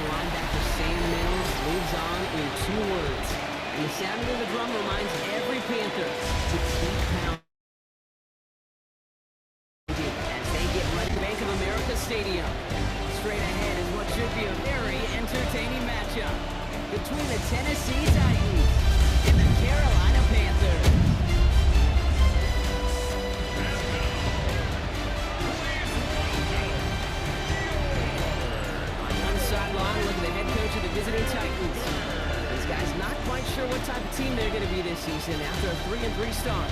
linebacker Sam Mills lives on in 2 words. And the sounding of the drum reminds every Panther to keep pounding as they get ready to Bank of America Stadium. Straight ahead is what should be a very entertaining matchup between the Tennessee Titans and the Carolina Panthers. On one sideline, look at the head coach of the visiting Titans. This guy's not quite sure what type of team they're going to be this season after a 3-3 start.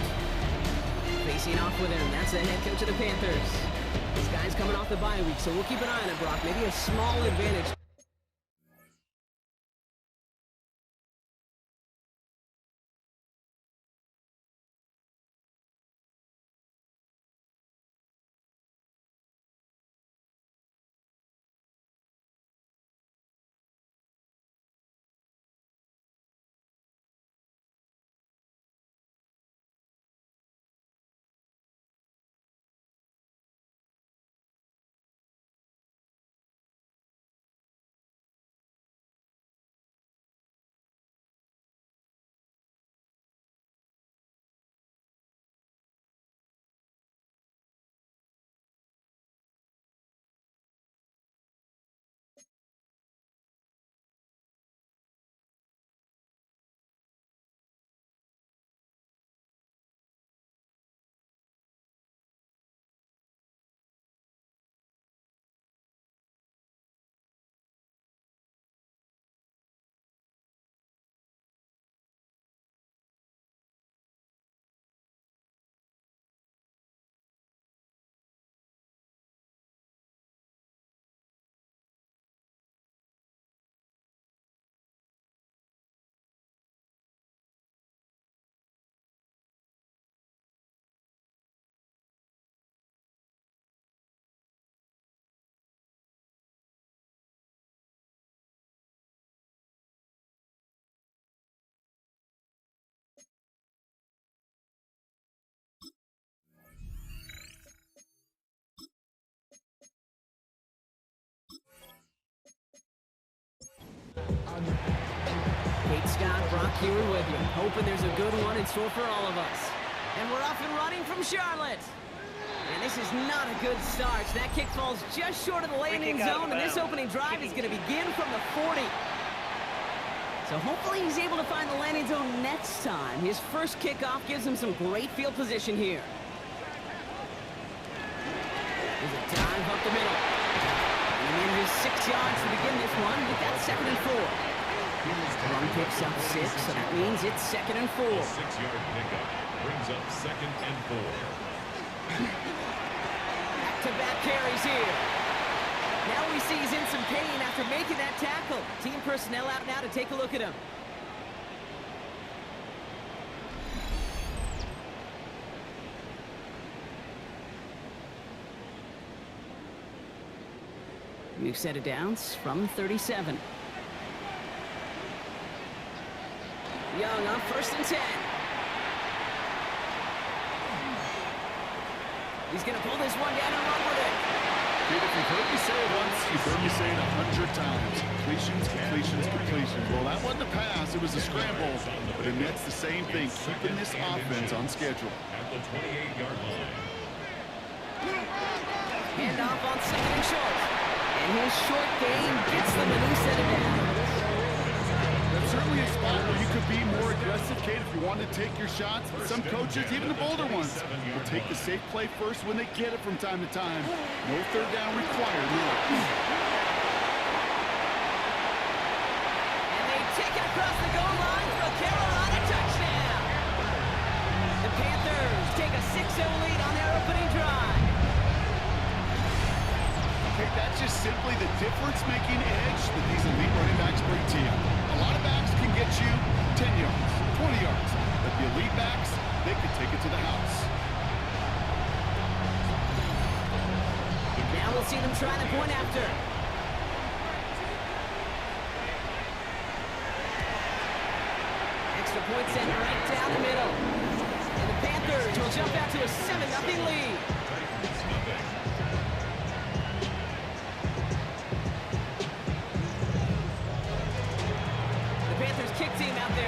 Facing off with him, that's the head coach of the Panthers. This guy's coming off the bye week, so we'll keep an eye on it, Brock. Maybe a small advantage. Kate Scott, Brock Huey with you. Hoping there's a good one in store for all of us. And we're off and running from Charlotte. And this is not a good start. That kick falls just short of the landing zone, and this opening drive is going to begin from the 40. So hopefully he's able to find the landing zone next time. His first kickoff gives him some great field position here. There's a dive up the middle. And in his 6 yards to begin this one, we've got 2nd and 4. Run picks up 6, so that means it's 2nd and 4. 6-yard pickup brings up 2nd and 4. Back-to-back carries here. Now we see he's in some pain after making that tackle. Team personnel out now to take a look at him. New set of downs from 37. Young on 1st and 10. He's going to pull this one down and run with it. Kid, if you've heard me say it once, you've heard me say it 100 times. Completions, completions, completions. Well, that wasn't a pass. It was a scramble. But it nets the same thing, keeping this offense on schedule. At the 28-yard line. Handoff on 2nd and short. And his short game gets them a new set of downs. That's certainly a spot where you could be more aggressive, Kate, if you wanted to take your shots. But some coaches, even the bolder ones, will take the safe play first when they get it from time to time. No 3rd down required now. And they take it across the goal line for a Carolina touchdown. The Panthers take a 6-0 lead on their opening drive. Okay, that's just simply the difference-making edge that these elite running backs bring to you. A lot of backs can get you 10 yards, 20 yards, but the elite backs, they can take it to the house. Now we'll see them trying to point after. Extra point sent right down the middle. And the Panthers will jump out to a 7-0 lead.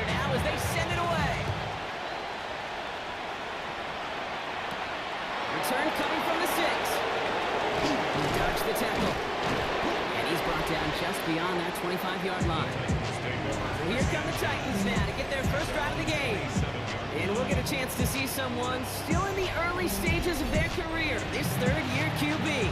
here now as they send it away. Return coming from the 6. He dodged the tackle. And he's brought down just beyond that 25-yard line. So here come the Titans now to get their first drive of the game. And we'll get a chance to see someone still in the early stages of their career, this third-year QB.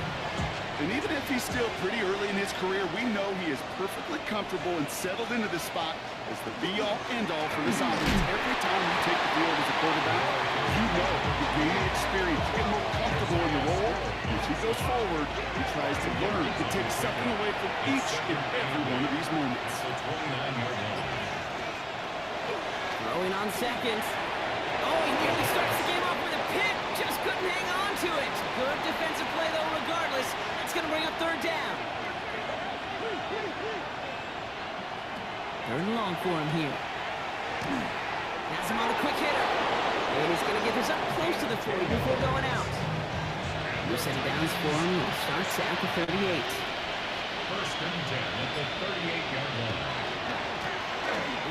And even if he's still pretty early in his career, we know he is perfectly comfortable and settled into this spot as the be-all, end-all for this offense. Every time you take the field as a quarterback, you know you're gaining experience. You get more comfortable in the role. As he goes forward, he tries to learn to take something away from each and every one of these moments. Throwing on second. Oh, he nearly starts the game off with a pick. Just couldn't hang on to it. Good defensive play, though, regardless. That's going to bring up third down. Third and long for him here. Has him on a quick hitter. And he's going to get this up close to the 40 before going out. New set of downs for him. He starts at the 38. First and 10 at the 38-yard line.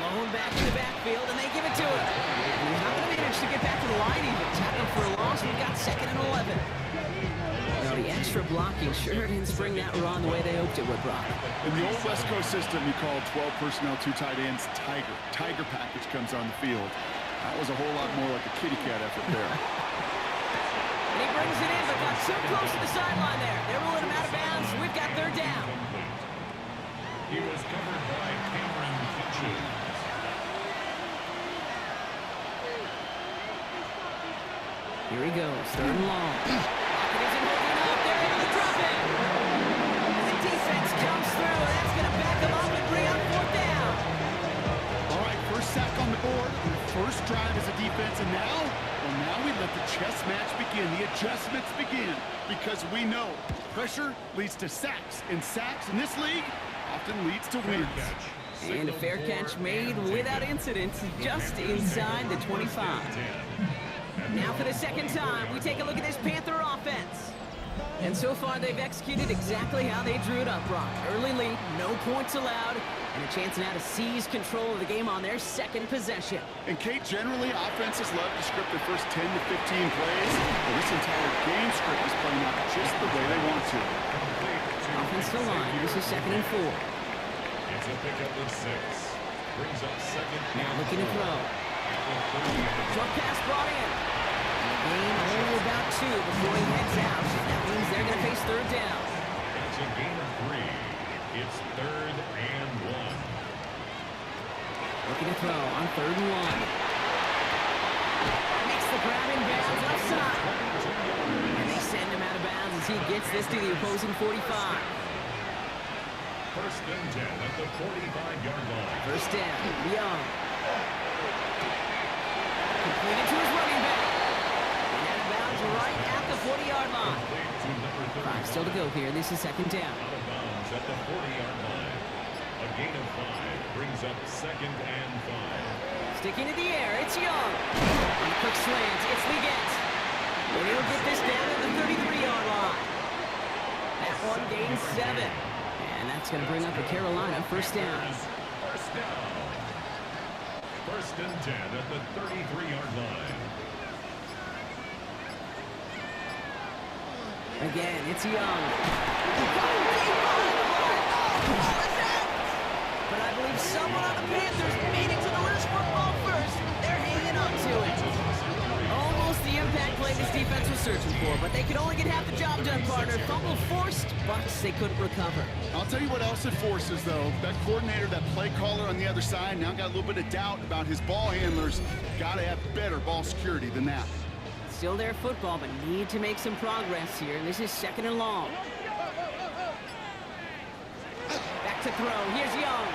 Blown back in the backfield, and they give it to him. And he's not going to manage to get back to the line even. Tackle for a loss. We've got second and 11. Now, the extra blocking sure didn't spring that run the way they hoped it would, Brock. In the old West Coast system, you call 12 personnel, 2 tight ends, Tiger. Tiger package comes on the field. That was a whole lot more like a kitty cat effort there. And he brings it in, but got so close to the sideline there. They're rolling him out of bounds. We've got third down. He was covered by Cameron Finches. Here he goes, third and long. Lockett isn't holding up. They're able to drop it. And the defense comes through, and that's going to back them up and bring up fourth down. All right, first sack on the board, your first drive as a defense, and now we let the chess match begin, the adjustments begin, because we know pressure leads to sacks, and sacks in this league often leads to wins. And a fair catch made without incident, just inside the 25. Now for the second time, we take a look at this Panther offense. And so far, they've executed exactly how they drew it up, Brock. Early lead, no points allowed, and a chance now to seize control of the game on their second possession. And Kate, generally, offenses love to script their first 10 to 15 plays, but this entire game script is playing out just the way they want to. Offensive line, this is second and 4. It's a pickup of 6. Brings up second. Now looking to throw. Short pass brought in. Gain only about 2 before he heads out. That means they're going to face third down. It's a gain of 3. It's third and 1. Looking to throw on third and 1. Makes the grab in bounds left side. And they send him out of bounds as he gets this to the opposing 45. First and 10 at the 45-yard line. First down, Young. Completed to his running back. And out of bounds right at the 40-yard line. 5 still to go here. This is second down. Out of bounds at the 40-yard line. A gain of 5 brings up second and 5. Sticking to the air, it's Young. On a quick slant, it's Leggett. And he'll get this down at the 33-yard line. That one gains 7. And that's going to bring up a Carolina first down. First down. First and 10 at the 33-yard line. Again, it's Young. But I believe someone on the Panthers made it to the loose football first. They're hanging on to it. Almost the impact play this defense was searching for, but they could only get half the job done, partner. Fumble forced, Bucks they couldn't recover. I'll tell you what else it forces, though. That coordinator, that play caller on the other side, now got a little bit of doubt about his ball handlers. Got to have better ball security than that. Still their football, but need to make some progress here. This is second and long. Back to throw. Here's Young.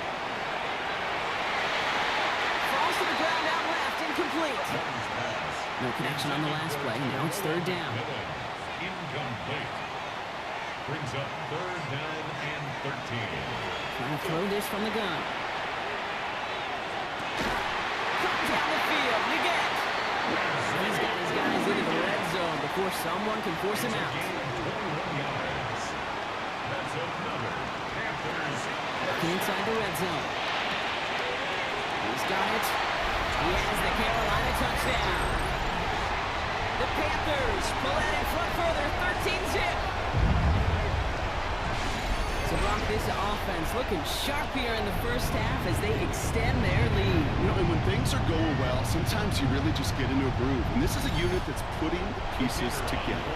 Falls to the ground out left, incomplete. No connection on the last play. Now it's third down. Incomplete. Brings up third down and 13. Trying to throw this from the gun. Cut down the field. Leggett. He's got his guys into the red zone before someone can force him out. 21 yards. That's another Panthers. Inside the red zone. He's got it. He has the Carolina touchdown. The Panthers pull out in front further, 13-zip. So, Brock, this offense looking sharp here in the first half as they extend their lead. You know, and when things are going well, sometimes you really just get into a groove. And this is a unit that's putting the pieces together.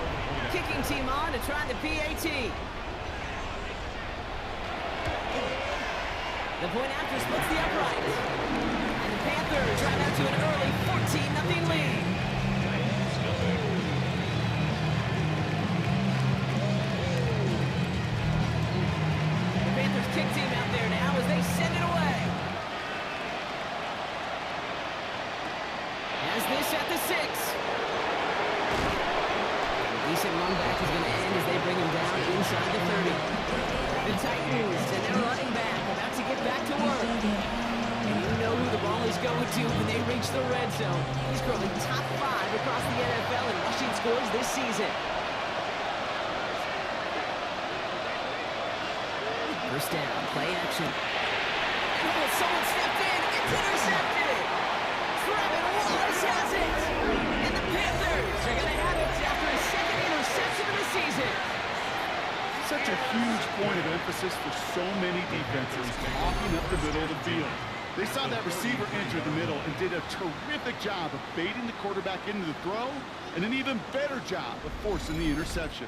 Kicking team on to try the PAT. The point after splits the uprights. And the Panthers drive out to an early 14-0 lead. The Panthers kick team out there now as they send it away. As this at the 6. Decent run back is going to end as they bring him down inside the 30. The Titans and their running back about to get back to work. And you know who the ball is going to when they reach the red zone. He's growing top 5 across the NFL in rushing scores this season. First down, play action. Oh, someone stepped in. It's intercepted. Travis Wallace has it. And the Panthers are going to have it after his second interception of the season. Such a huge point of emphasis for so many defenses, walking up the middle of the field. They saw that receiver enter the middle and did a terrific job of baiting the quarterback into the throw, and an even better job of forcing the interception.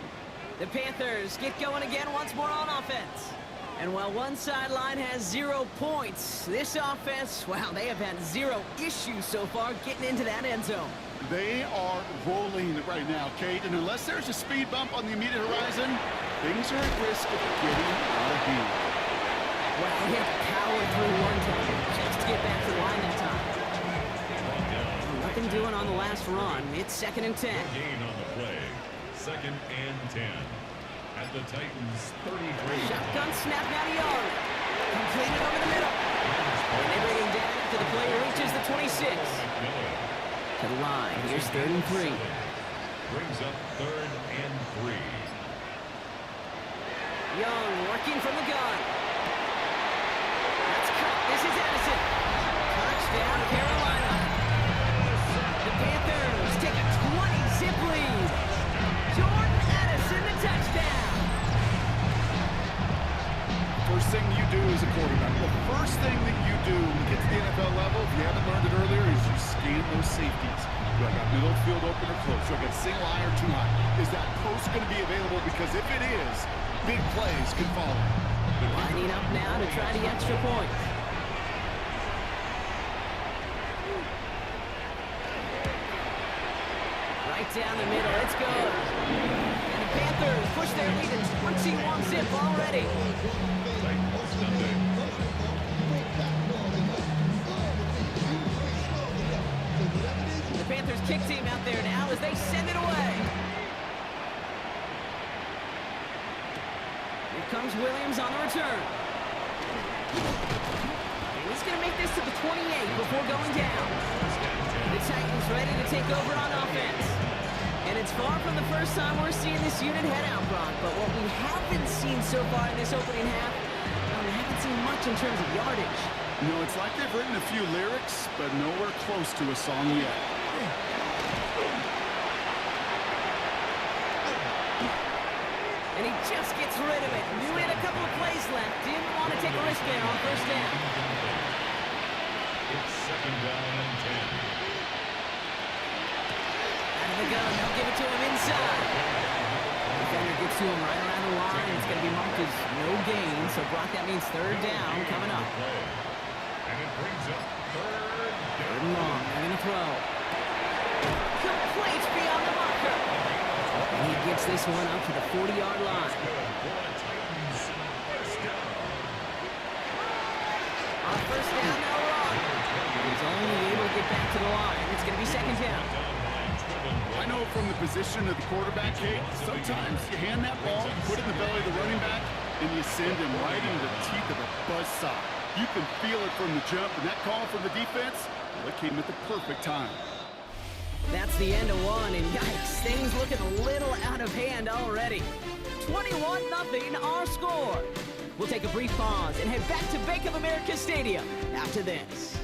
The Panthers get going again once more on offense. And while one sideline has 0 points, this offense, wow, they have had 0 issues so far getting into that end zone. They are rolling right now, Kate, and unless there's a speed bump on the immediate horizon, things are at risk of getting out of hand. Well, he had to power through one time just to get back to the line that time. Nothing doing on the last run. It's 2nd and 10. Gain on the play. 2nd and 10. At the Titans 33. Shotgun snap now to Young. Completed over the middle. And they bring him down after the player reaches the 26. To the line. Here's 3rd and 3. Brings up 3rd and 3. Young working from the gun. That's cut. This is Addison. Touchdown, Carolina. The Panthers take a 20-zip lead. Jordan Addison, the touchdown. First thing you do as a quarterback, the first thing that you do when you get to the NFL level, if you haven't learned it earlier, is you scan those safeties. Do I got middle field open or close? Do I got single high or too high? Is that post going to be available? Because if it is, big plays can follow. Lining up now to try the extra point. Right down the middle, it's good. And the Panthers push their lead to 21-zip already. The Panthers kick team out there now as they send it away. Here comes Williams on the return. And he's going to make this to the 28 before going down. The Titans ready to take over on offense. And it's far from the first time we're seeing this unit head out, Brock. But what we haven't seen so far in this opening half, well, we haven't seen much in terms of yardage. No, it's like they've written a few lyrics, but nowhere close to a song yet. And he just gets rid of it. Knew he had a couple of plays left. Didn't want to take a risk there on first down. It's 2nd down and 10. Out of the gun, they'll give it to him inside. Defender gets to him right around the line. It's going to be marked as no gain. So, Brock, that means 3rd down coming up. And it brings up 3rd and long. They're going to throw. Complete beyond the marker. And he gets this one up to the 40-yard line. On first down, now Rock. He's only able to get back to the line. It's going to be 2nd down. I know from the position of the quarterback, Kate, sometimes you hand that ball, put it in the belly of the running back, and you send him right into the teeth of a buzzsaw. You can feel it from the jump, and that call from the defense, well, it came at the perfect time. That's the end of one, and yikes, things looking a little out of hand already. 21-0 our score. We'll take a brief pause and head back to Bank of America Stadium after this.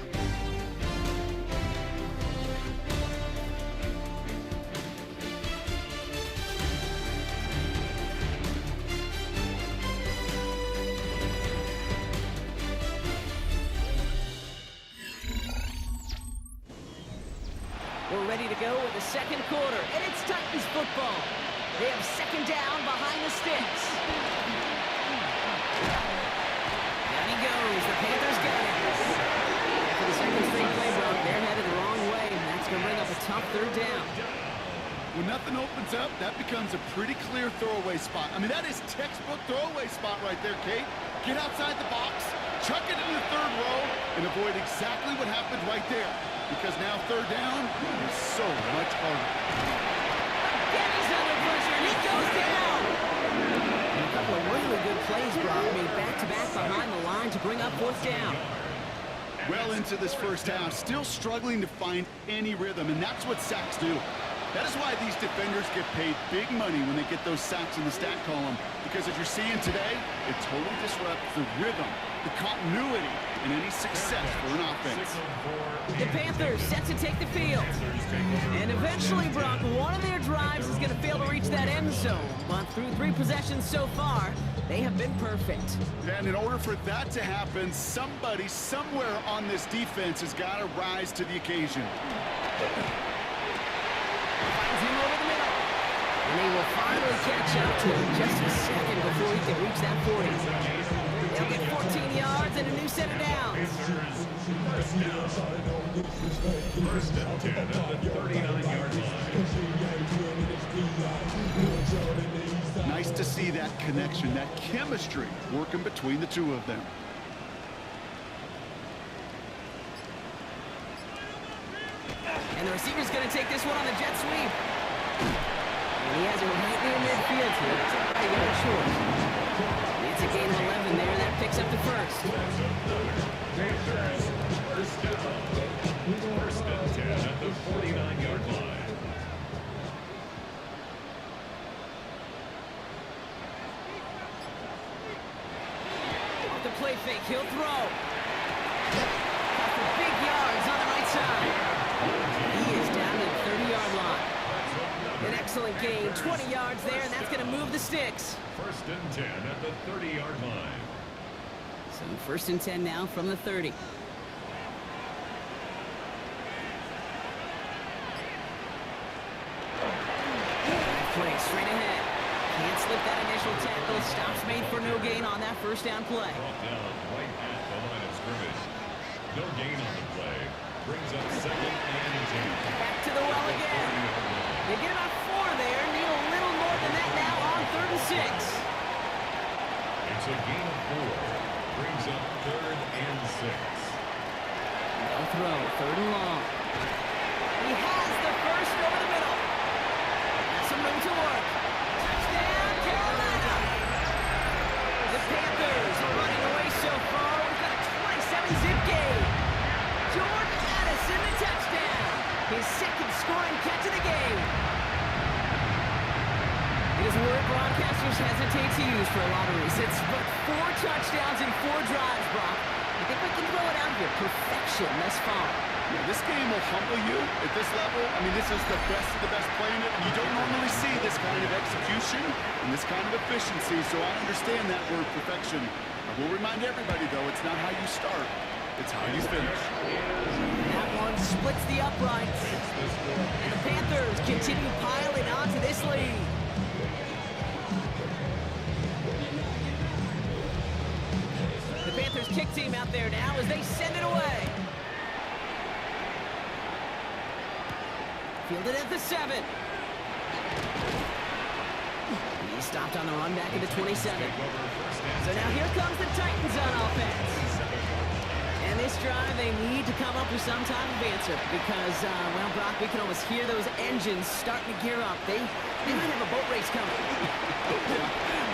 we're ready to go with the second quarter, and it's Titans football. They have second down behind the sticks. Down he goes. The Panthers got it. After the second straight play, Brock, they're headed the wrong way, and that's going to bring up a tough third down. When nothing opens up, that becomes a pretty clear throwaway spot. I mean, that is textbook throwaway spot right there, Kate. Get outside the box, chuck it in the third row, and avoid exactly what happened right there. Because now third down is so much harder. Again, he's under pressure, and he goes down. And a couple of really good plays, Brock, made back-to-back behind the line to bring up fourth down. Well into this first half, still struggling to find any rhythm, and that's what sacks do. That is why these defenders get paid big money when they get those sacks in the stat column. Because as you're seeing today, it totally disrupts the rhythm, the continuity, and any success for an offense. The Panthers set to take the field. And eventually, Brock, one of their drives is going to fail to reach that end zone. But through 3 possessions so far, they have been perfect. And in order for that to happen, somebody somewhere on this defense has got to rise to the occasion. Finds him over the middle. And they will finally catch up to him just a second before he can reach that 40. They'll get 14 yards and a new set of downs. First and 10 at the 39-yard line. Nice to see that connection, that chemistry working between the two of them. And the receiver's going to take this one on the jet sweep. And he has it right near midfield here. It's a yard short. It's a gain of 11 there. That picks up the first. First and 10 at the 49-yard line. Off the play fake, he'll throw. After big yards on the right side. He is down to the 30-yard line. An excellent gain, 20 yards there, and that's going to move the sticks. First and 10 at the 30-yard line. So first and 10 now from the 30. Play straight ahead. Can't slip that initial tackle. Stops made for no gain on that first down play. Brought down right at the line of scrimmage. No gain on the play. Brings up second and 10. Back to the well again. They get about 4 there. Need a little more than that now on 3rd and 6. It's a gain of 4. Brings up 3rd and 6. No throw, 3rd and long. He has the first over the middle. Has some room to work. Touchdown, Carolina! The Panthers are running away so far. We've got a 27-zip game. Jordan Addison, the touchdown. His second scoring catch of the game. It is a word broadcasters hesitate to use for a lottery. It's but 4 touchdowns in 4 drives, Brock. I think we can throw it out here. Perfection thus far. Yeah, this game will humble you at this level. I mean, this is the best of the best playing it. You don't normally see this kind of execution and this kind of efficiency, so I understand that word perfection. I will remind everybody, though, it's not how you start. It's how you finish. That one splits the uprights. And the Panthers continue piling onto this lead. The Panthers kick team out there now as they send it away. Fielded at the 7. He stopped on the run back at the 27. So now here comes the Titans on offense. And this drive, they need to come up with some type of answer because, well, Brock, we can almost hear those engines starting to gear up. They might have a boat race coming.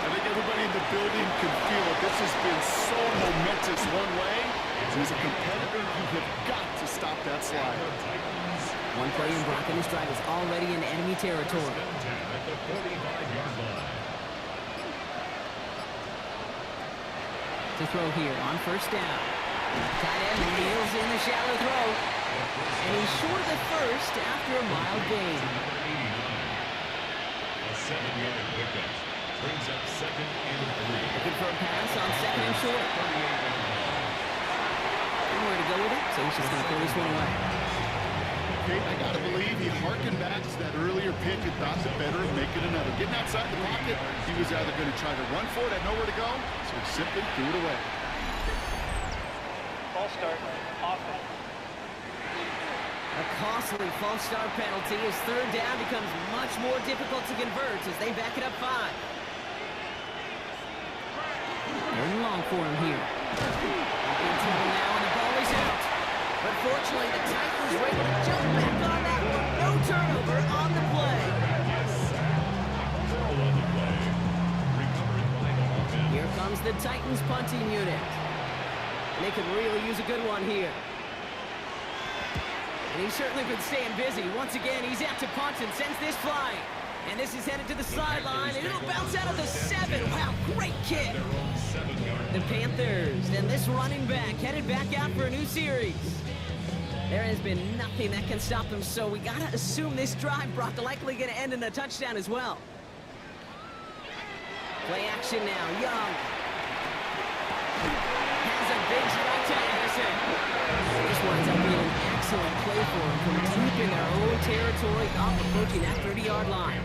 I think everybody in the building can feel it. This has been so momentous one way. And as a competitor, you have got to stop that slide. One play in Brock, and this drive is already in enemy territory. At the 45-yard line. To throw here on first down. Tight end kneels in the shallow throw. And he's short of the first after a mild gain. A 7-yard pickup. Brings up second and 3. Looking for a pass on second and short. Nowhere to go with it, so he's just going to throw this one away. Kate, I got to believe he harkened back to that earlier pick and thought the better of making another. Getting outside the pocket, he was either going to try to run for it, had nowhere to go, so he simply threw it away. False start, offense. A costly false start penalty as third down becomes much more difficult to convert as they back it up 5. Third and long for him here. In trouble now, and the ball is out. But fortunately, the Titans were able to jump back on that one. No turnover on the play. Here comes the Titans punting unit. And they could really use a good one here. And he's certainly been staying busy. Once again, he's out to punt and sends this flying. And this is headed to the sideline, and it'll bounce out of the 7. Wow, great kick. The Panthers and this running back headed back out for a new series. There has been nothing that can stop them, so we gotta assume this drive brought the likely gonna end in a touchdown as well. Play action now, Young. Has a big strike to Anderson. This winds up being an excellent play for them from deep in their own territory, up approaching that 30-yard line.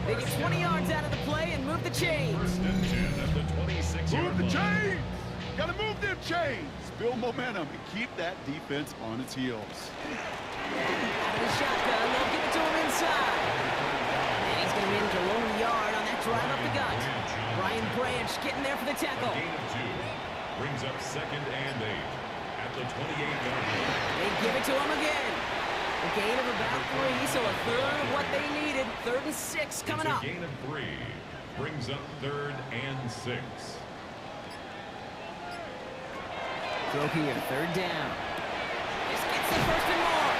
They get 20 yards out of the play and move the chains. Move the chains! Gotta move them chains! Build momentum and keep that defense on its heels. Out of the shotgun, they'll give it to him inside. And he's going to manage a lone yard on that drive up the gut. Brian Branch getting there for the tackle. Gain of 2 brings up 2nd and 8 at the 28-yard line. They give it to him again. A gain of about 3, so a third of what they needed. 3rd and 6 coming up. A gain of 3 brings up 3rd and 6. Throw here, 3rd down. This gets the first and more.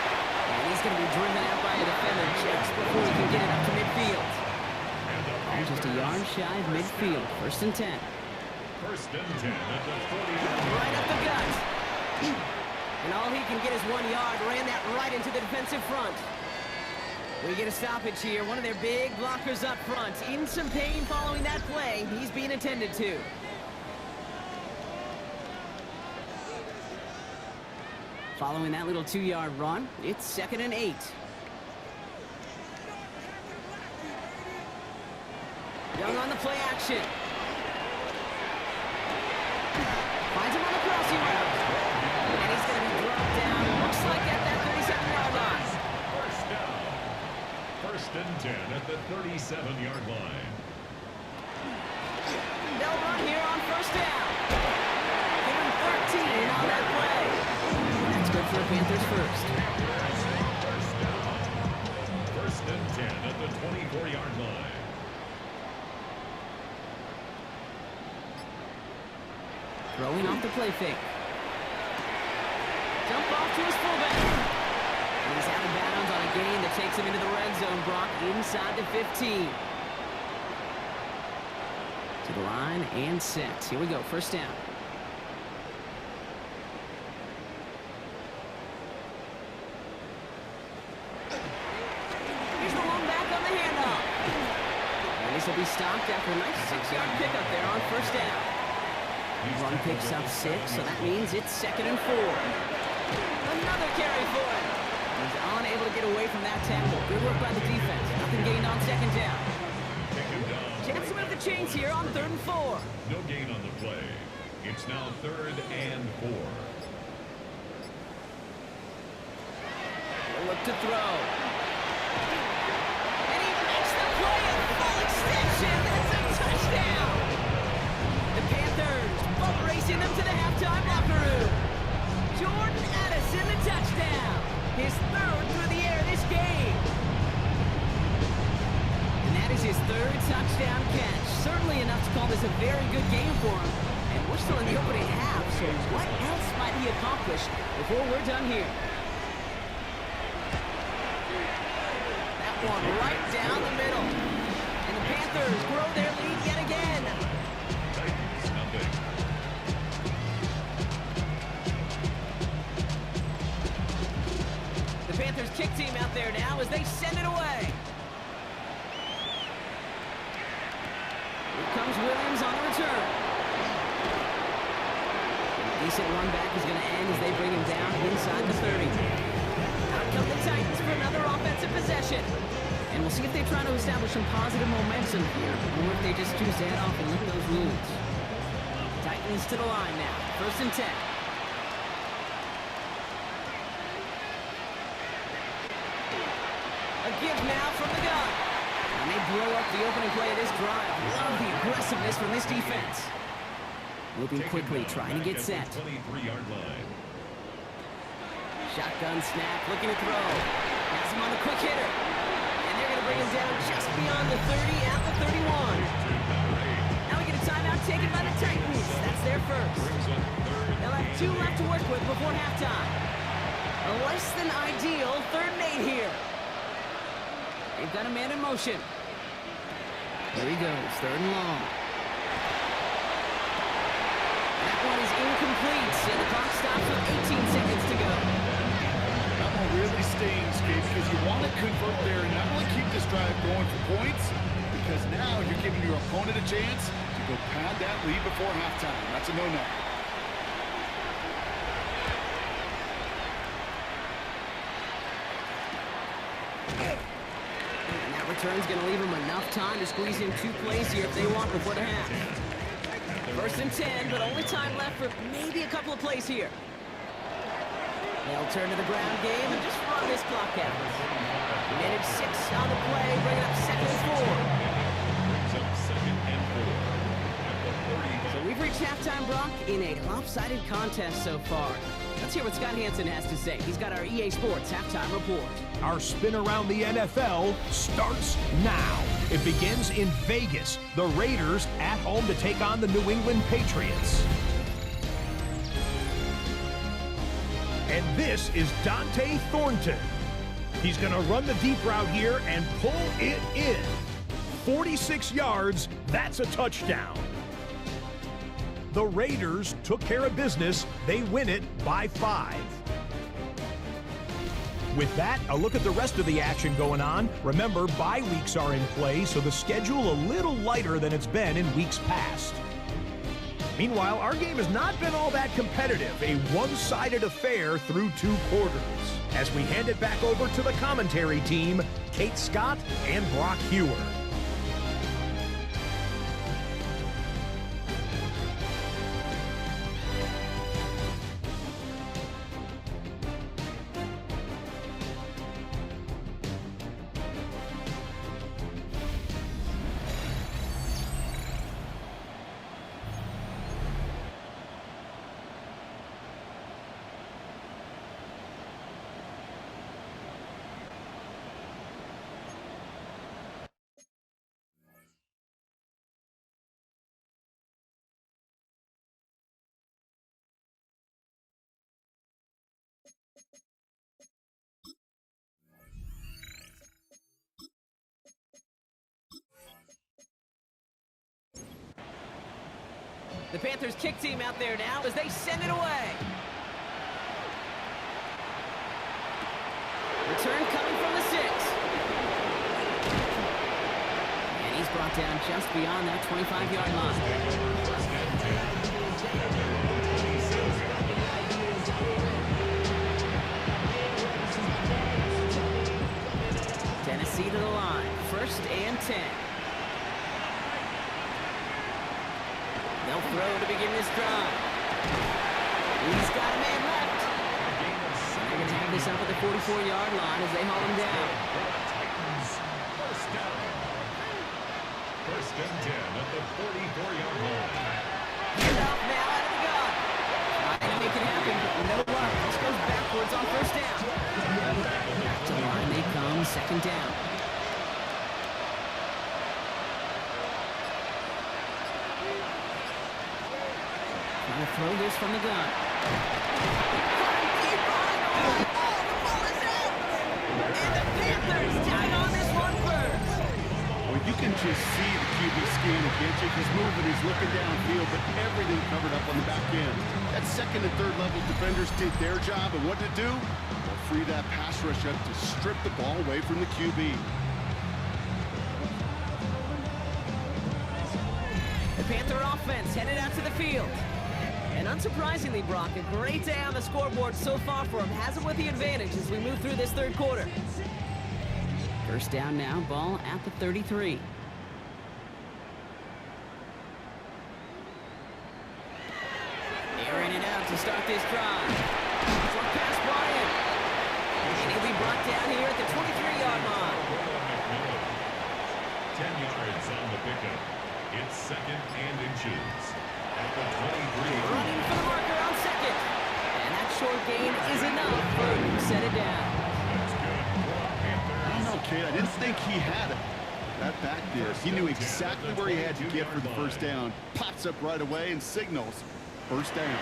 And he's going to be driven out by a defender just before he can get it up to midfield. Oh, just a yard shy of midfield. 1st and 10. 1st and 10 at the 40-yard line. Right up the gut. And all he can get is 1 yard. Ran that right into the defensive front. We get a stoppage here. One of their big blockers up front. In some pain following that play. He's being attended to. Following that little 2-yard run, it's 2nd and 8. Young on the play action. Finds him on the crossing route. And he's going to be brought down. Looks like at that 37-yard line. 1st down. 1st and 10 at the 37-yard line. They'll run here on 1st down. Give him 13 on that play. That's good for the Panthers first. 1st and 10 at the 24-yard line. Throwing off the play fake. Jump off to his fullback. And he's out of bounds on a gain that takes him into the red zone, Brock, inside the 15. To the line and set. Here we go, 1st down. Here's the long back on the handoff. And this will be stopped after a nice 6-yard pickup there on 1st down. Run picks up 6, so that means it's 2nd and 4. Another carry for him. He's unable to get away from that tackle. Good work by the defense. Nothing gained on 2nd down. Chance to move the chains here on 3rd and 4. No gain on the play. It's now 3rd and 4. He'll look to throw. And he makes the play at full extension. That's a touchdown. The Panthers both racing them to the halftime locker room. Jordan Addison, the touchdown. His 3rd through the air this game. And that is his 3rd touchdown catch. Certainly enough to call this a very good game for him. And we're still in the opening half, so what else might he accomplish before we're done here? That one right down the middle. And the Panthers grow their lead yet again. Titans, nothing. The Panthers kick team out there now as they send it away. Here comes Williams on the return. A decent run back is going to end as they bring him down inside the 30. Out come the Titans for another offensive possession. And we'll see if they try to establish some positive momentum here, or if they just choose to head off and lick those wounds. Titans to the line now. 1st and 10. A give now from the gun. And they blow up the opening play of this drive. Love the aggressiveness from this defense. Moving quickly, trying to get set. 23-yard line. Shotgun snap, looking to throw. Has him on the quick hitter. And they're going to bring him down just beyond the 30 at the 31. Now we get a timeout taken by the Titans. That's their first. They'll have 2 left to work with before halftime. A less than ideal 3rd and 8 here. They've got a man in motion. There he goes, 3rd and long. That one is incomplete, and the clock stops with 18 seconds to go. That one really stings, Gabe, because you want to convert there and not only keep this drive going for points, because now you're giving your opponent a chance to go pad that lead before halftime. That's a no-no. And that return's going to leave them enough time to squeeze in 2 plays here if they want before the half. 1st and 10, but only time left for maybe a couple of plays here. They'll turn to the ground game and just run this clock out. Minute 6 on the play, bringing up 2nd and 4. So we've reached halftime, Brock, in a lopsided contest so far. Let's hear what Scott Hansen has to say. He's got our EA Sports halftime report. Our spin around the NFL starts now. It begins in Vegas. The Raiders at home to take on the New England Patriots. And this is Dante Thornton. He's going to run the deep route here and pull it in. 46 yards, that's a touchdown. The Raiders took care of business. They win it by 5. With that, a look at the rest of the action going on. Remember, bye weeks are in play, so the schedule a little lighter than it's been in weeks past. Meanwhile, our game has not been all that competitive, a one-sided affair through 2 quarters. As we hand it back over to the commentary team, Kate Scott and Brock Hewer. The Panthers kick team out there now as they send it away. Return coming from the 6. And he's brought down just beyond that 25-yard line. Tennessee to the line. 1st and 10. They'll throw to begin this drive. He's got a man left. They're going to have this up at the 44-yard line as they haul him down. First and 10 at the 44-yard line. Get off now out of the gun. Trying to make it happen, but no luck. This goes backwards on 1st down. Back to the line they come, 2nd down. Trying to throw this from the gun. And the Panthers tag on this one first. Well, you can just see the QB scheme, can't you? He's moving, he's looking downfield, but everything covered up on the back end. That 2nd and 3rd level defenders did their job, and what to do? They'll free that pass rush up to strip the ball away from the QB. The Panther offense headed out to the field. And unsurprisingly, Brock, a great day on the scoreboard so far for him. Has it with the advantage as we move through this third quarter. First down now, ball at the 33. Airing it out to start this drive. Short pass brought in. And he'll be brought down here at the 23-yard line. 10 yards on the pickup. It's second and inches. At the 23. Running for the marker on second. And that short gain is enough for him to set it down. That's good. I don't know, Kate. I didn't think he had it. That back there, he knew exactly where he had to get for the first down. Pops up right away and signals first down.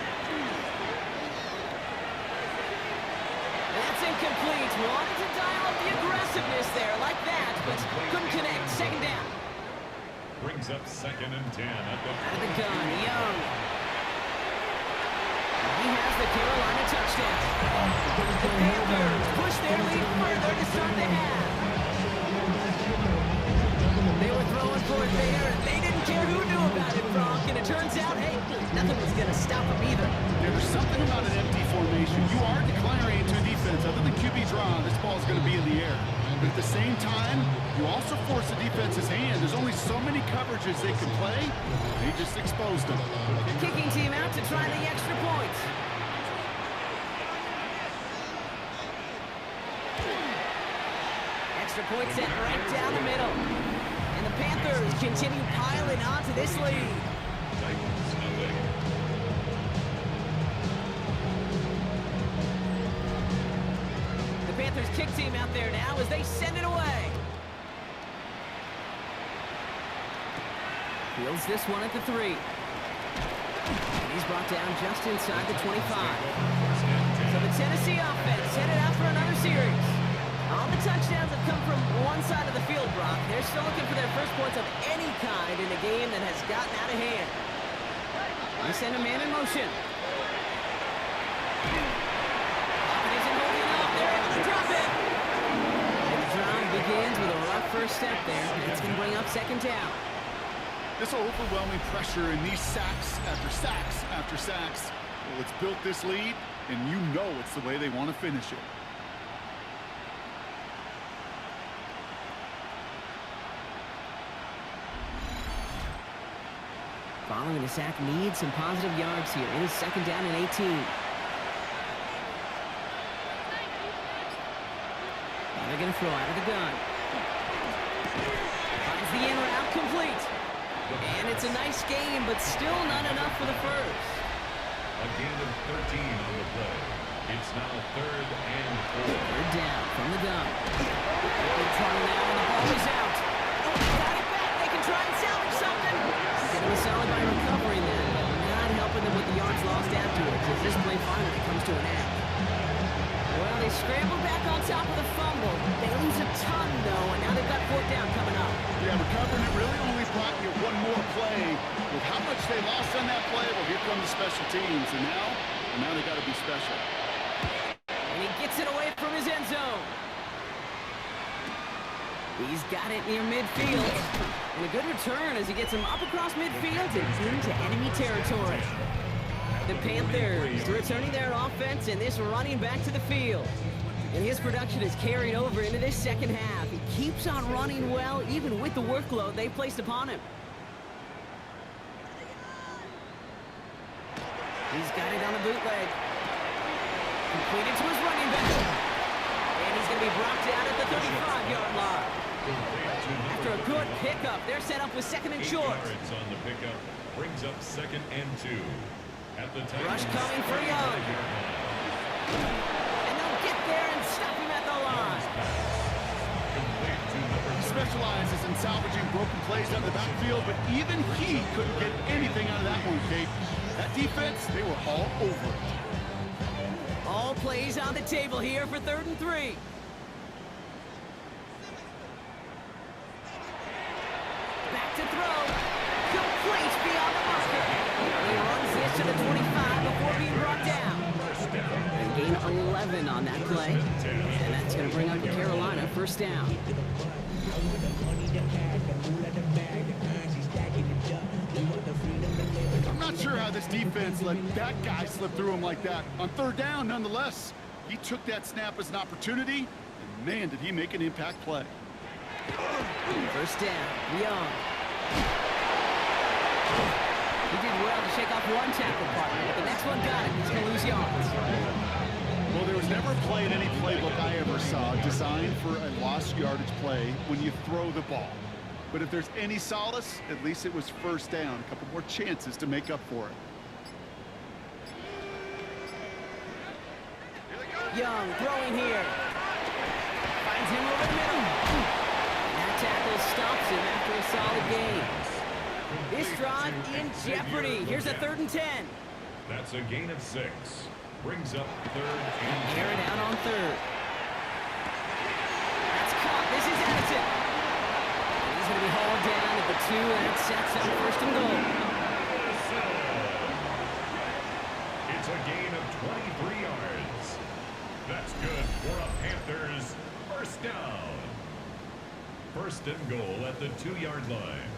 That's incomplete. Wanted to dial up the aggressiveness there like that, but couldn't connect. Second down. Brings up second and 10 at the Out of the gun, Young. He has the Carolina touchdown. The Panthers push their lead further to start the half. They were throwing for it there, and they didn't care who knew about it, Brock. And it turns out, hey, nothing was going to stop them either. There's something about an empty formation. You are declaring into a defense. Other than QB draw, this ball is going to be in the air. But at the same time, you also force the defense's hand. There's only so many coverages they can play. They just exposed them. The kicking team out to try the extra points. Extra point set right down the middle. And the Panthers continue piling onto this lead. Titans nothing. The Panthers kick team out there now as they send it away. Fields this one at the 3. And he's brought down just inside the 25. So the Tennessee offense headed out for another series. All the touchdowns have come from one side of the field, Brock. They're still looking for their first points of any kind in a game that has gotten out of hand. They send a man in motion. Pocket isn't holding up. They're able to drop it. And the drive begins with a rough first step there. It's going to bring up second down. This overwhelming pressure and these sacks after sacks after sacks. Well, it's built this lead, and you know it's the way they want to finish it. Following the sack needs some positive yards here. It is second down and 18. Now they're going to throw out of the gun. Finds the in route complete. And it's a nice game, but still not enough for the first. A gain of 13 on the play. It's now third and 4. Third down from the gun. Good tunnel now, and the ball is out. Oh, they got it back. They can try and salvage something. Getting a solid by recovering that, but not helping them with the yards lost afterwards as this play finally comes to an end. Well, they scrambled back on top of the fumble. They lose a ton, though, and now they've got fourth down coming up. Yeah, recovering it really only brought you one more play. With how much they lost on that play, well, here come the special teams. And now they got to be special. And he gets it away from his end zone. He's got it near midfield. And a good return as he gets him up across midfield and into enemy territory. The Panthers returning their offense and this running back to the field. And his production is carried over into this second half. He keeps on running well, even with the workload they placed upon him. He's got it on a bootleg. Completed to his running back. And he's going to be brought down at the 35-yard line. After a good pickup, they're set up with second and 8 short. yards on the pickup. Brings up second and 2. At the Titans. Rush coming for Young. And they'll get there and stop him at the line. He specializes in salvaging broken plays out of the backfield, but even he couldn't get anything out of that one, Kate. That defense, they were all over it. All plays on the table here for 3rd and 3. Back to throw. Complete beyond the marker. He runs this to the 25 before being brought down. And gain 11 on that play. And that's going to bring up Carolina first down. I'm not sure how this defense let that guy slip through him like that. On third down, nonetheless, he took that snap as an opportunity, and man, did he make an impact play. First down, Young. He did well to shake off one tackle partner, but the next one got him. He's going to lose yards. Well, there was never a play in any playbook I ever saw designed for a lost yardage play when you throw the ball. But if there's any solace, at least it was first down. A couple more chances to make up for it. Young throwing here. Finds him over the middle. That tackle stops him after a solid gain. This drive in jeopardy. Here's a 3rd and 10. That's a gain of 6. Brings up 3rd and 10. Air it out on 3rd. That's caught. This is Addison. He's going to be hauled down at the 2, and it sets up 1st and goal. It's a gain of 23 yards. That's good for a Panthers 1st down. 1st and goal at the 2-yard line.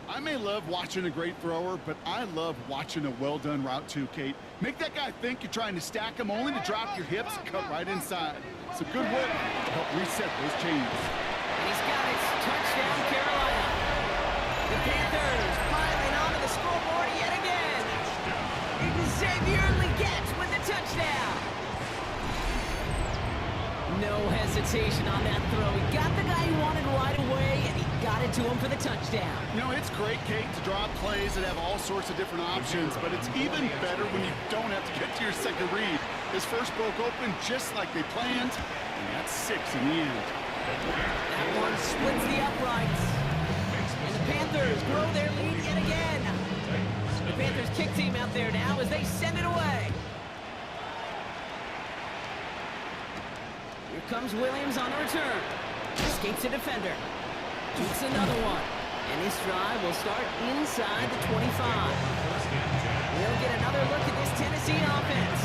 I may love watching a great thrower, but I love watching a well-done route too, Kate. Make that guy think you're trying to stack him only to drop your hips and cut right inside. Some good work to help reset those chains. And he's got it. Touchdown, Carolina. The Panthers piling onto the scoreboard yet again. Xavier Legette with the touchdown. No hesitation on that throw. He got the guy he wanted right away, and he got it to him for the touchdown. You know, it's great, Kate, to draw plays that have all sorts of different options, but it's even better when you don't have to get to your second read. His first broke open just like they planned, and that's 6 in the end. That one splits the uprights. And the Panthers grow their lead yet again. The Panthers kick team out there now as they send it away. Here comes Williams on the return. Escapes a defender. Shoots another one. And this drive will start inside the 25. We'll get another look at this Tennessee offense.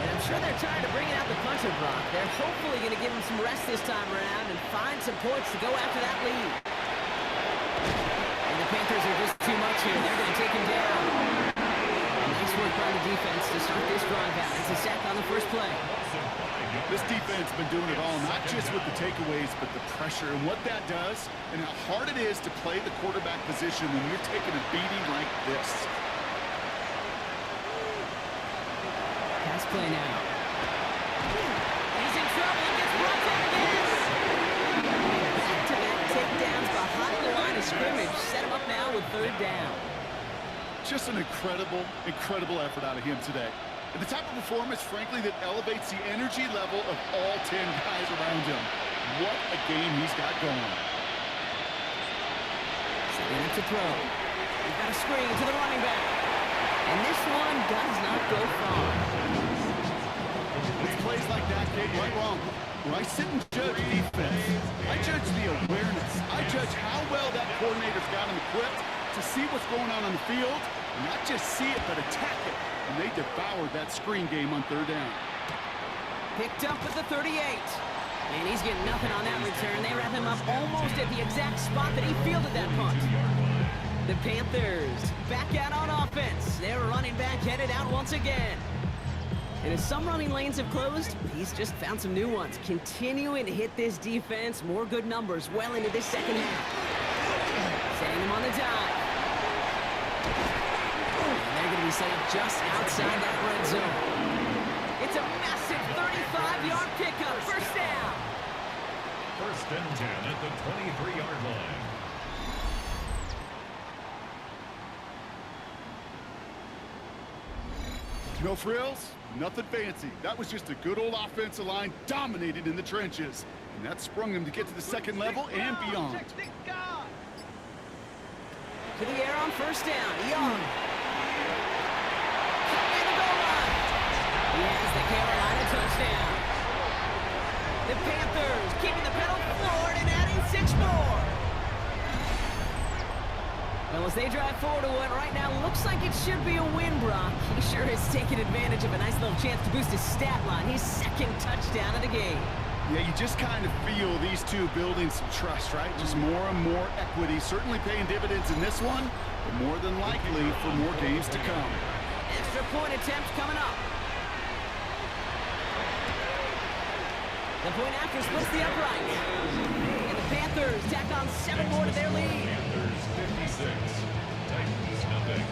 And I'm sure they're tired of bringing out the puncher block. They're hopefully going to give him some rest this time around and find some points to go after that lead. And the Panthers are just too much here. They're going to take him down. Nice work by the defense to start this drive out. It's a sack on the first play. This defense has been doing it all, not just with the takeaways, but the pressure and what that does and how hard it is to play the quarterback position when you're taking a beating like this. Pass play now. He's in trouble and gets brought down again. Back-to-back takedowns behind the line of scrimmage. Set him up now with 3rd down. Just an incredible, incredible effort out of him today. And the type of performance, frankly, that elevates the energy level of all 10 guys around him. What a game he's got going. Setting up to throw. He's got a screen to the running back. And this one does not go far. It's plays like that, Kate, right wrong. When I sit and judge defense, I judge the awareness. I judge how well that coordinator's got him equipped to see what's going on the field, and not just see it, but attack it. And they devoured that screen game on 3rd down. Picked up at the 38. And he's getting nothing on that return. They wrap him up almost at the exact spot that he fielded that punt. The Panthers back out on offense. Their running back headed out once again. And as some running lanes have closed, he's just found some new ones. Continuing to hit this defense. More good numbers well into this second half. Setting him on the dive. They're going to be set up just outside that red zone. It's a massive 35-yard pickup. First down. 1st and 10 at the 23-yard line. No frills, nothing fancy. That was just a good old offensive line dominated in the trenches. And that sprung them to get to the second level and beyond. To the air on first down. Young. Coming the goal line. He has the Carolina touchdown. The Panthers keeping the pedal forward and adding 6 more. Well, as they drive forward to what right now looks like it should be a win, Brock. He sure has taken advantage of a nice little chance to boost his stat line. His 2nd touchdown of the game. Yeah, you just kind of feel these two building some trust, right? Just more and more equity, certainly paying dividends in this one, but more than likely for more games to come. Extra point attempt coming up. The point after splits the upright. And the Panthers tack on 7 more to their lead. Panthers 56, Titans nothing.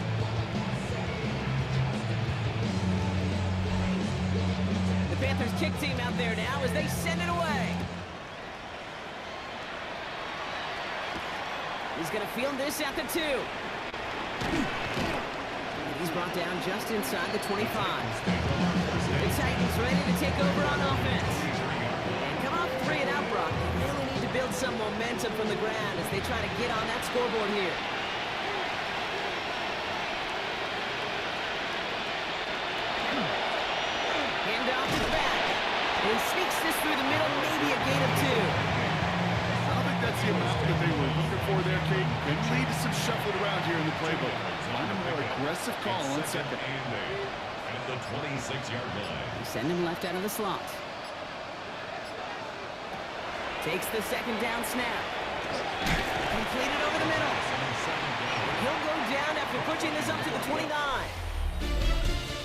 The Panthers kick team out there now as they send it away. He's going to field this at the 2. He's brought down just inside the 25. The Titans ready to take over on offense. And come off 3 and out, Brock. They really need to build some momentum from the ground as they try to get on that scoreboard here. Hand off to the back. And he sneaks this through the middle, maybe a gain of 2. I don't think that's the amount that they were looking for there, Kate. Could lead to some shuffling around here in the playbook. Find a more aggressive call on second. At the 26-yard line. They send him left out of the slot. Takes the second down snap. Completed over the middle. And he'll go down after pushing this up to the 29.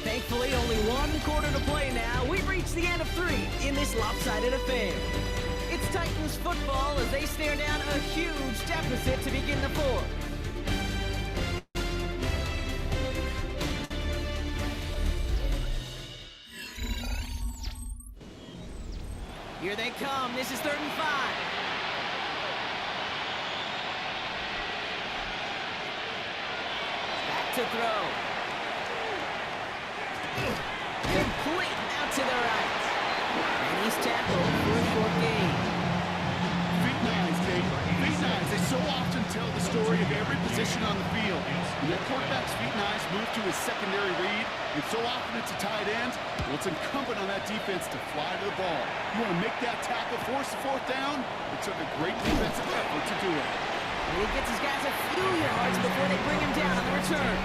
Thankfully, only 1 quarter to play now. We've reached the end of 3 in this lopsided affair. It's Titans football as they stare down a huge deficit to begin the 4th. Here they come. This is 3rd and 5. Back to throw. Complete out to the right. And he's tackled for a short gain. Big nines, Kate. Big nines. They so often tell the story of every position on the field. When that quarterback's feet nines move to his secondary read, and so often it's a tight end, well, it's incumbent on that defense to fly to the ball. You want to make that tackle, force the 4th down? It took a great defensive effort to do it. And he gets his guys a few yards before they bring him down on the return.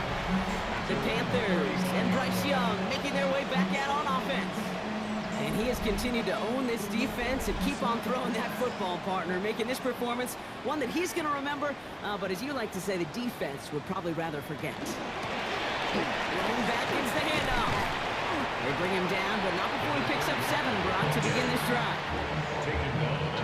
The Panthers and Bryce Young making their way back out on offense. And he has continued to own this defense and keep on throwing that football, partner, making this performance one that he's going to remember, but as you like to say, the defense would probably rather forget. Rolling back is the handoff. They bring him down, but not before he picks up 7, Brock, to begin this drive.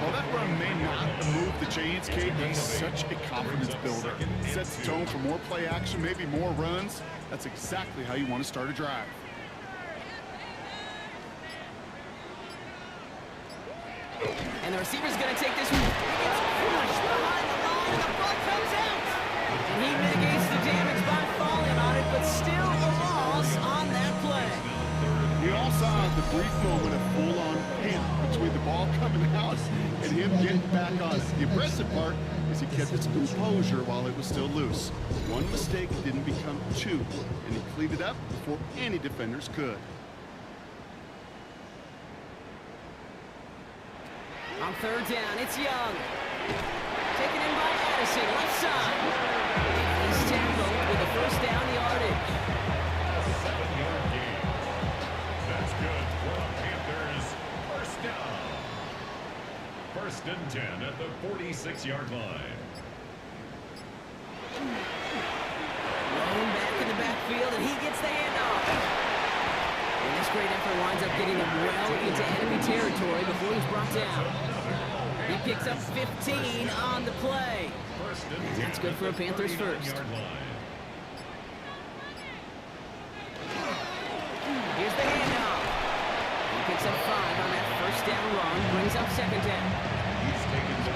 While that run may not move the chains, Kate, he's such a confidence builder. Sets the tone for more play action, maybe more runs. That's exactly how you want to start a drive. And the receiver's going to take this one. He gets crushed behind the line, and the ball comes out. And he mitigates the damage by falling on it, but still a loss on that play. You all saw the brief moment of full-on panic between the ball coming out and him getting back on it. The impressive part is he kept his composure while it was still loose. One mistake didn't become 2, and he cleaned it up before any defenders could. On 3rd down, it's Young. Taken in by Addison, left side. And he's tackled with the 1st down yardage. 7-yard gain. That's good for the Panthers. 1st down. 1st and 10 at the 46-yard line. Rolling back in the backfield, and he gets the handoff. And this great effort winds up getting him well into enemy territory before he's brought down. He picks up 15 on the play. And that's good for a Panthers 1st. Here's the handoff. He picks up 5 on that 1st down run, brings up 2nd down.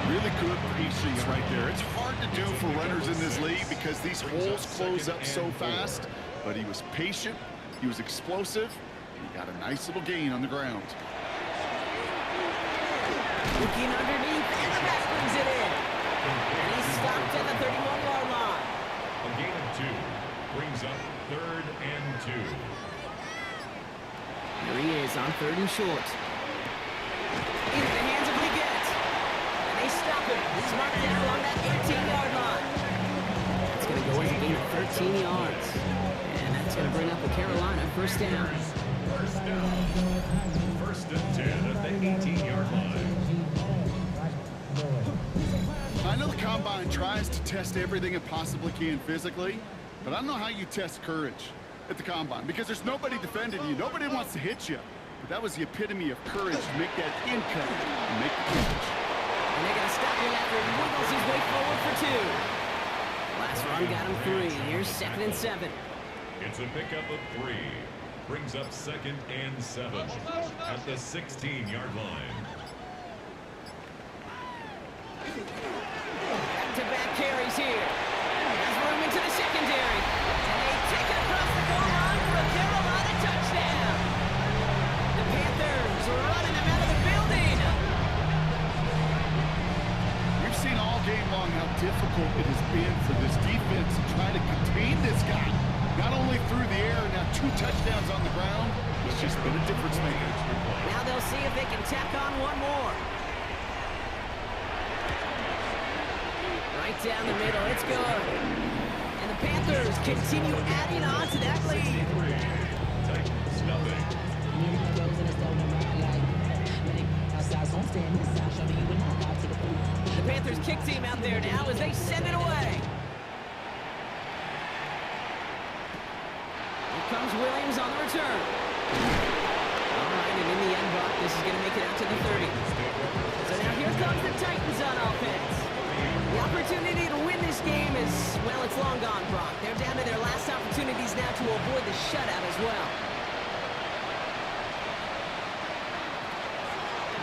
Really good patience right there. It's hard to do for runners in this league because these holes close up so fast. But he was patient, he was explosive, and he got a nice little gain on the ground. Looking underneath, and the back brings it in. And he's stopped at the 31-yard line. A gain of 2 brings up 3rd and 2. Here he is on 3rd and short. Into the hands of Leggett. And they stop him. He's marked down along that 18-yard line. It's going to go as a gain of 13 yards. And that's going to bring up the Carolina 1st down. First down. First and 10 at the 18-yard line. I know the Combine tries to test everything it possibly can physically, but I don't know how you test courage at the Combine because there's nobody defending you. Nobody wants to hit you. But that was the epitome of courage to make that in cut and make the catch. And they're going to stop him after he wiggles his way forward for 2. Last run got him 3. Here's 2nd and 7. It's a pickup of 3. Brings up 2nd and 7 at the 16-yard line. Back-to-back carries here. There's room into the secondary. And they take it across the goal line for a Carolina touchdown. The Panthers are running them out of the building. We've seen all game long how difficult it has been for this defense to try to contain this guy. Not only through the air, now 2 touchdowns on the ground. It's just been a difference maker. Now they'll see if they can tack on one more. Right down the middle, it's good. And the Panthers continue adding on to that lead. Titans nothing. The Panthers kick team out there now as they send it away. Here comes Williams on the return. All right, and in the end, Buck, this is going to make it out to the 30. So now here comes the Titans on offense. The opportunity to win this game is, well, it's long gone, Brock. They're down to their last opportunities now to avoid the shutout as well.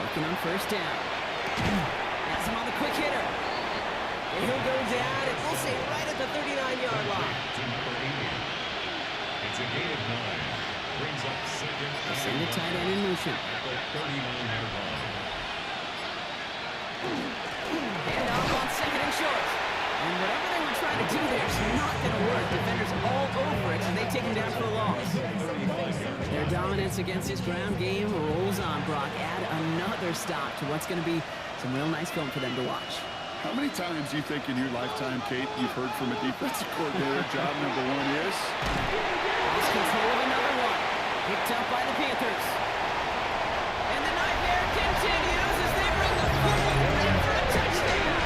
Working on first down. Has him on the quick hitter. And he'll go down, and we'll say right at the 39-yard line. To number 80. It's a gain of 9. Brings up 2nd. Send the tight end in motion. At the 39-yard line. And off on 2nd and short. And whatever they were trying to do there is not going to work. Defenders all over it, and they take him down for a loss. Their dominance against this ground game rolls on, Brock. Add another stop to what's going to be some real nice film for them to watch. How many times do you think in your lifetime, Kate, you've heard from a defensive coordinator, job number 1 is? Lost control of another one. Picked up by the Panthers. And the nightmare continues as they bring the football back for a touchdown.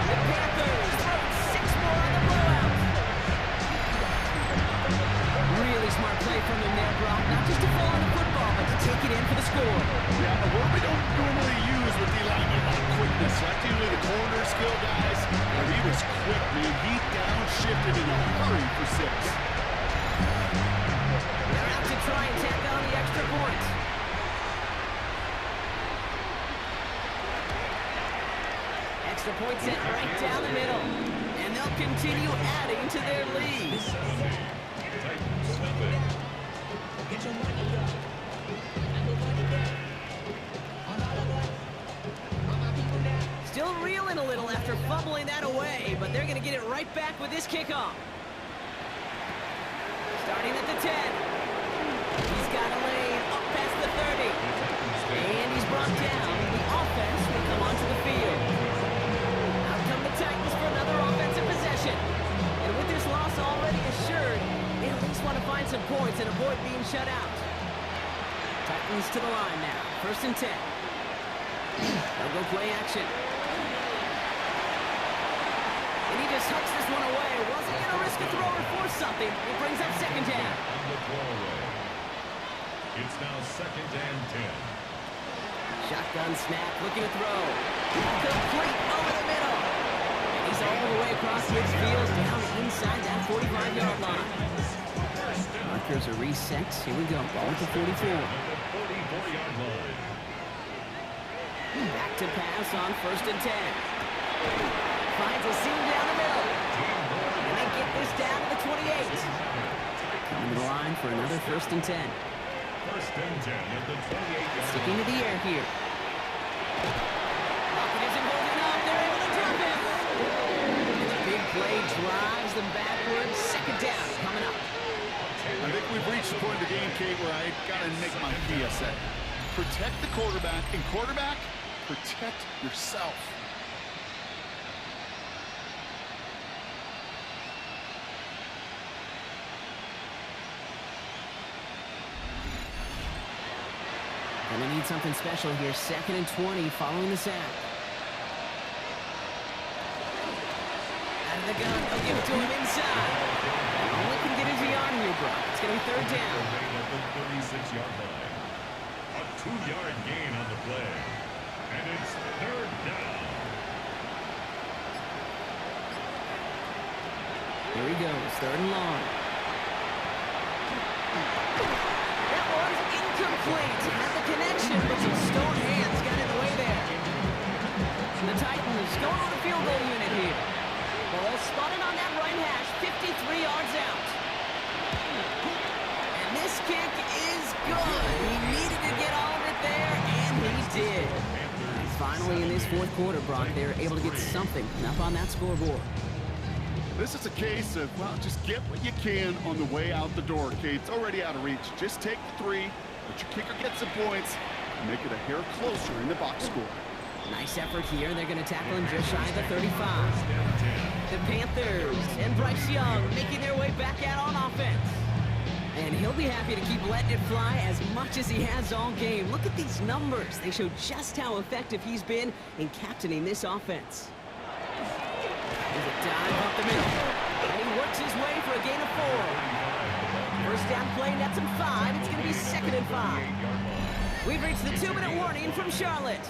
The Panthers throw 6 more on the blowout. Really smart play from him there, Brock. Not just to fall on the football, but to take it in for the score. Yeah, a word we don't normally use with D linemen like quickness. Like usually the corner skill guys, but he was quick, man. He downshifted in a hurry for 6. They're out to try and tack on the extra point. Extra point sent right down the middle. And they'll continue adding to their lead. 70. Titans nothing. Still reeling a little after fumbling that away, but they're going to get it right back with this kickoff. Starting at the 10. He's got a lane up past the 30. And he's brought down. The offense will come onto the field. Out come the Titans for another offensive possession. And with this loss already assured, they at least want to find some points and avoid being shut out. Titans to the line now. 1st and 10. They'll go play action. And he just hucks this one away. Wasn't going to risk a throw or force something. It brings up 2nd down. On the throwaway. It's now 2nd and 10. Shotgun snap, looking to throw. Complete over the middle. And he's all the way across midfield, down inside that 45-yard line. Markers are reset. Here we go. Ball at the 44. At the 44-yard line. Back to pass on 1st and 10. Finds a seam down the middle. And they get this down to the 28. Coming to the line for another 1st and 10. 1st and 10 at the 28-yard Sticking to the air here. Lockett isn't holding up. They're able to drop him. And the big play drives them backwards. 2nd down coming up. I think we've reached the point of the game, Kate, where I got to make my PSA. Protect the quarterback, and quarterback, protect yourself. Gonna need something special here. 2nd and 20 following the sack. Out of the gun. They'll give it to him inside. And all they can get is a yard here, Brock. It's gonna be 3rd down. At the 36-yard line. A 2-yard gain on the play. And it's 3rd down. Here he goes. 3rd and long. That one's incomplete. Had the connection, but some stone hands got in the way there. The Titans going on a field goal unit here. Ball spotted on that right hash, 53 yards out. And this kick is good. He needed to get all of it there, and he did. And finally, in this 4th quarter, Brock, they're able to get something up on that scoreboard. This is a case of, well, just get what you can on the way out the door, Kate. It's already out of reach. Just take the 3, let your kicker get some points, and make it a hair closer in the box score. Nice effort here. They're going to tackle him just shy of the 35. The Panthers and Bryce Young making their way back out on offense. And he'll be happy to keep letting it fly as much as he has all game. Look at these numbers. They show just how effective he's been in captaining this offense. There's a dive up the middle. And he works his way for a gain of 4. First down play, nets him 5. It's going to be 2nd and 5. We've reached the 2-minute warning from Charlotte.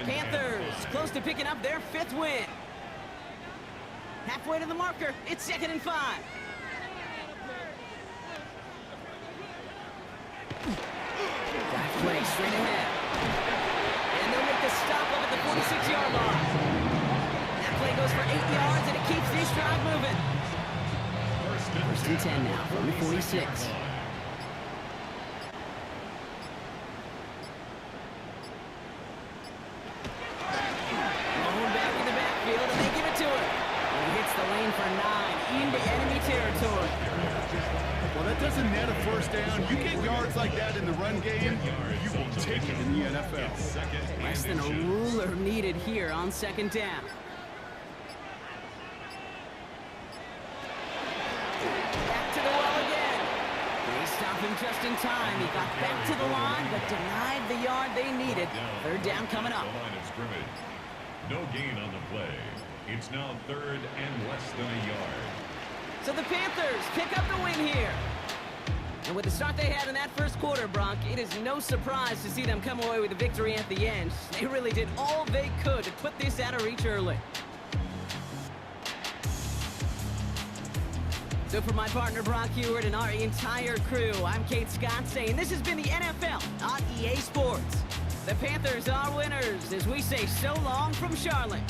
Panthers close to picking up their 5th win. Halfway to the marker, it's 2nd and 5. Dive play straight ahead. And they'll make the stop up at the 46-yard line. That play goes for 8 yards, and it keeps this drive moving. 1st and 10 now from the 46. For 9 into enemy territory. Well, that doesn't net a first down. You get yards like that in the run game, you will take it in the NFL. Less than a ruler needed here on 2nd down. Back to the well again. They stop him just in time. He got back to the line, but denied the yard they needed. 3rd down coming up. No gain on the play. It's now 3rd and less than a yard. So the Panthers pick up the win here. And with the start they had in that 1st quarter, Brock, it is no surprise to see them come away with a victory at the end. They really did all they could to put this out of reach early. So for my partner, Brock Heward, and our entire crew, I'm Kate Scott saying this has been the NFL on EA Sports. The Panthers are winners as we say so long from Charlotte.